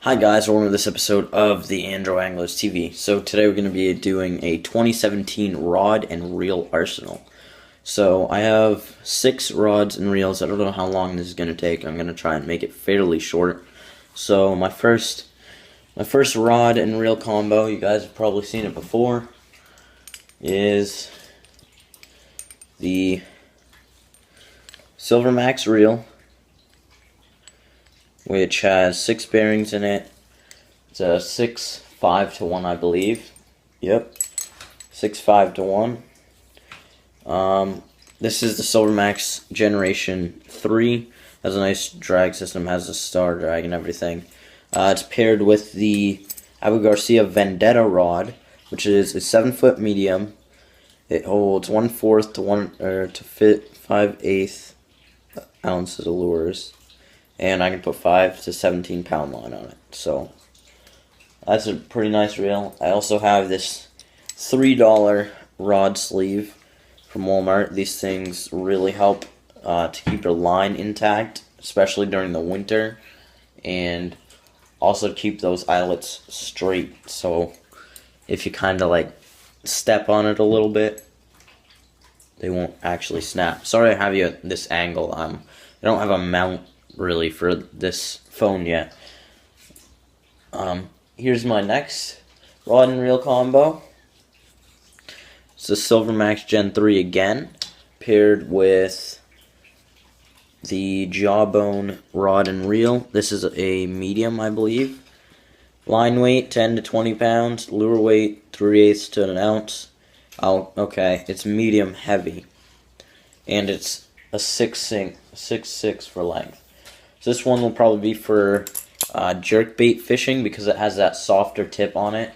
Hi guys, welcome to this episode of the Andro Anglers TV. So today we're going to be doing a 2017 rod and reel arsenal. So I have 6 rods and reels. I don't know how long this is going to take. I'm going to try and make it fairly short. So my first rod and reel combo, you guys have probably seen it before, is the Silver Max reel, which has 6 bearings in it. It's a 6-5-1, I believe. Yep, 6-5-1. This is the Silver Max Generation 3. Has a nice drag system, has a star drag and everything. It's paired with the Abu Garcia Vendetta rod, which is a 7-foot medium. It holds 1/4 to 5/8 ounces of lures. And I can put 5 to 17 pound line on it. So that's a pretty nice reel. I also have this $3 rod sleeve from Walmart. These things really help to keep your line intact, especially during the winter, and also keep those eyelets straight. So if you kind of like step on it a little bit, they won't actually snap. Sorry I have you at this angle. I don't have a mount really for this phone yet. Here's my next rod and reel combo. It's the Silver Max Gen 3 again, paired with the Jawbone rod and reel. This is a medium, I believe. Line weight 10 to 20 pounds, lure weight 3/8 to an ounce. Oh, okay, it's medium heavy, and it's a 6'6" for length. So this one will probably be for jerkbait fishing because it has that softer tip on it.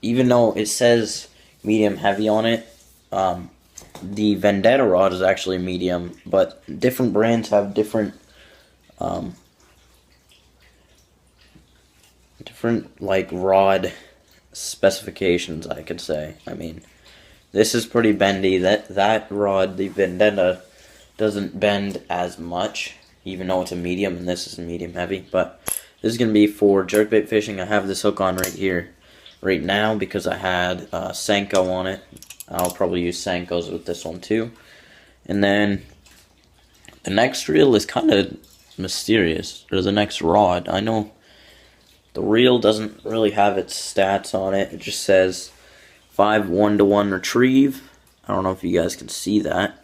Even though it says medium heavy on it, the Vendetta rod is actually medium, but different brands have different like rod specifications, I could say. I mean, this is pretty bendy. That rod, the Vendetta, doesn't bend as much, even though it's a medium, and this is a medium heavy. But this is going to be for jerkbait fishing. I have this hook on right here, right now, because I had Senko on it. I'll probably use Senkos with this one too. And then the next reel is kind of mysterious, or the next rod. I know the reel doesn't really have its stats on it. It just says 5 1-to-1 retrieve. I don't know if you guys can see that.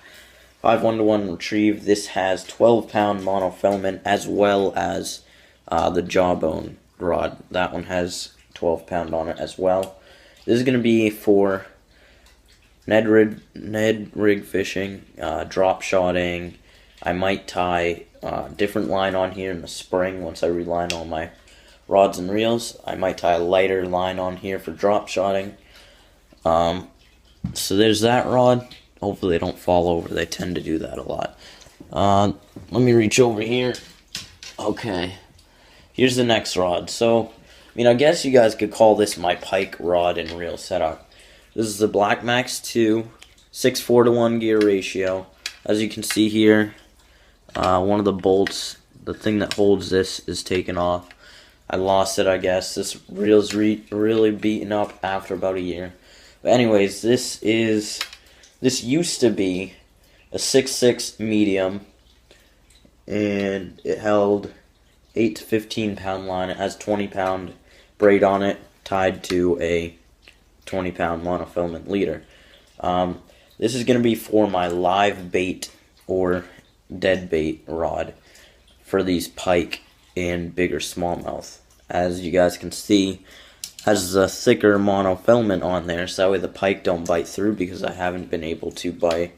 5 1-to-1 retrieve. This has 12-pound monofilament as well as the Jawbone rod. That one has 12-pound on it as well. This is going to be for Ned rig fishing, drop shotting. I might tie different line on here in the spring once I reline all my rods and reels. I might tie a lighter line on here for drop shotting. So there's that rod. Hopefully they don't fall over. They tend to do that a lot. Let me reach over here. Okay. Here's the next rod. So, I mean, I guess you guys could call this my pike rod and reel setup. This is the Black Max 2, 6-4-to-1 gear ratio. As you can see here, one of the bolts, the thing that holds this, is taken off. I lost it, I guess. This reel's really beaten up after about a year. But anyways, this used to be a 6'6" medium, and it held 8 to 15 pound line. It has 20-pound braid on it, tied to a 20-pound monofilament leader. This is going to be for my live bait or dead bait rod for these pike and bigger smallmouth. As you guys can see, has a thicker monofilament on there, so that way the pike don't bite through, because I haven't been able to buy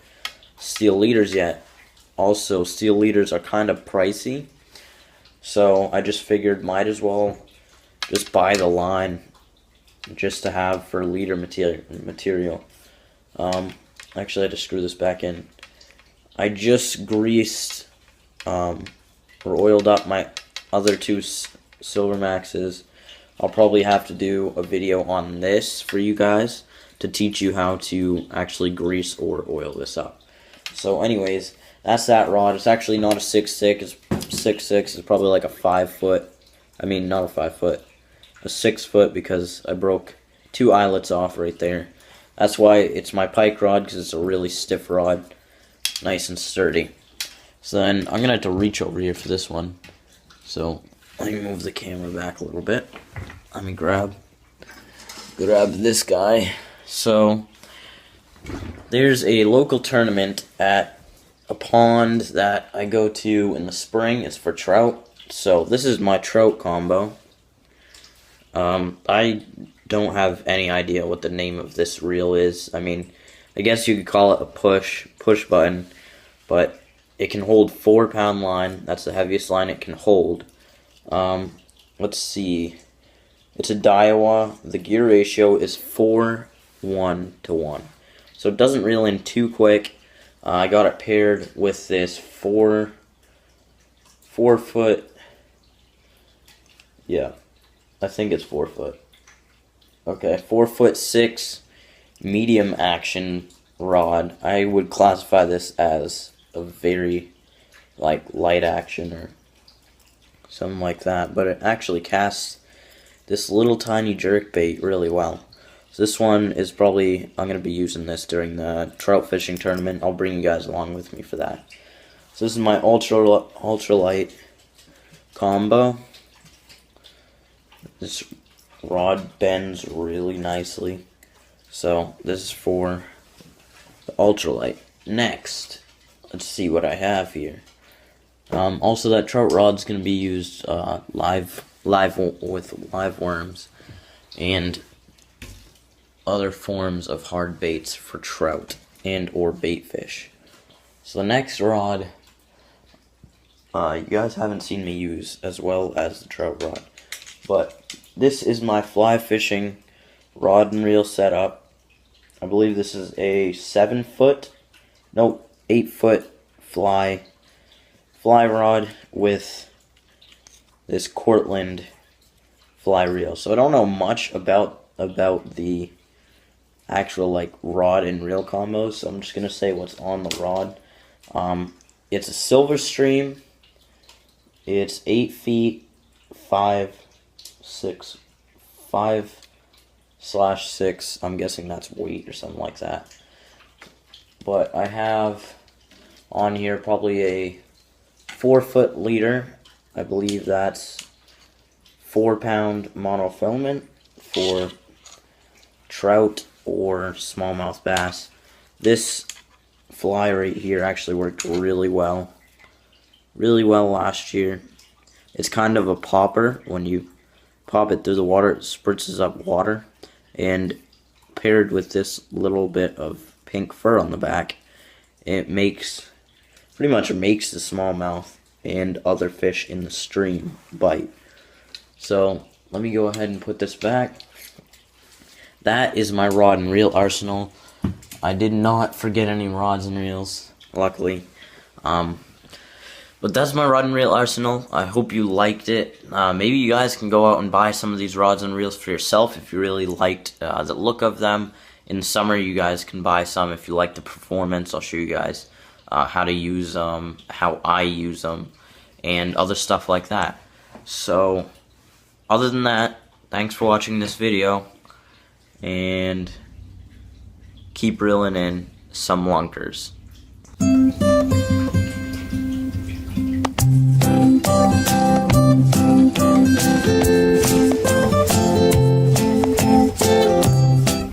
steel leaders yet. Also, steel leaders are kind of pricey, so I just figured might as well just buy the line just to have for leader material. Actually, I had to screw this back in. I just greased or oiled up my other 2 Silver Maxes. I'll probably have to do a video on this for you guys to teach you how to actually grease or oil this up. So anyways, that's that rod. It's actually not a 6'6", it's 6'6", it's probably like a 5 foot I mean, not a 5-foot, a 6-foot, because I broke 2 eyelets off right there. That's why it's my pike rod, because it's a really stiff rod, nice and sturdy. So then I'm gonna have to reach over here for this one. So let me move the camera back a little bit. Let me grab this guy. So there's a local tournament at a pond that I go to in the spring. It's for trout. So this is my trout combo. I don't have any idea what the name of this reel is. I mean, I guess you could call it a push button, but it can hold 4-pound line. That's the heaviest line it can hold. Let's see. It's a Daiwa. The gear ratio is 4:1. So it doesn't reel in too quick. I got it paired with this 4 foot. Yeah, I think it's 4 foot. Okay, 4'6" medium action rod. I would classify this as a very light action or something like that, but it actually casts this little tiny jerk bait really well. So this one is probably, I'm going to be using this during the trout fishing tournament. I'll bring you guys along with me for that. So this is my ultralight combo. This rod bends really nicely. So this is for the ultralight. Next, let's see what I have here. Also, that trout rod's going to be used live with live worms and other forms of hard baits for trout and or bait fish. So the next rod, you guys haven't seen me use as well as the trout rod, but this is my fly fishing rod and reel setup. I believe this is a 8-foot fly rod with this Cortland fly reel. So I don't know much about the actual rod and reel combos, so I'm just gonna say what's on the rod. It's a Silver Stream. It's 8 feet 5/6. I'm guessing that's weight or something like that. But I have on here probably a 4-foot leader. I believe that's 4-pound monofilament for trout or smallmouth bass. This fly right here actually worked really well last year. It's kind of a popper. When you pop it through the water, it spritzes up water, and paired with this little bit of pink fur on the back, it pretty much makes the smallmouth and other fish in the stream bite. So let me go ahead and put this back. That is my rod and reel arsenal. I did not forget any rods and reels, luckily. But that's my rod and reel arsenal. I hope you liked it. Maybe you guys can go out and buy some of these rods and reels for yourself if you really liked the look of them. In the summer, you guys can buy some if you like the performance. I'll show you guys how to use them, how I use them, and other stuff like that. So, other than that, thanks for watching this video, and keep reeling in some lunkers.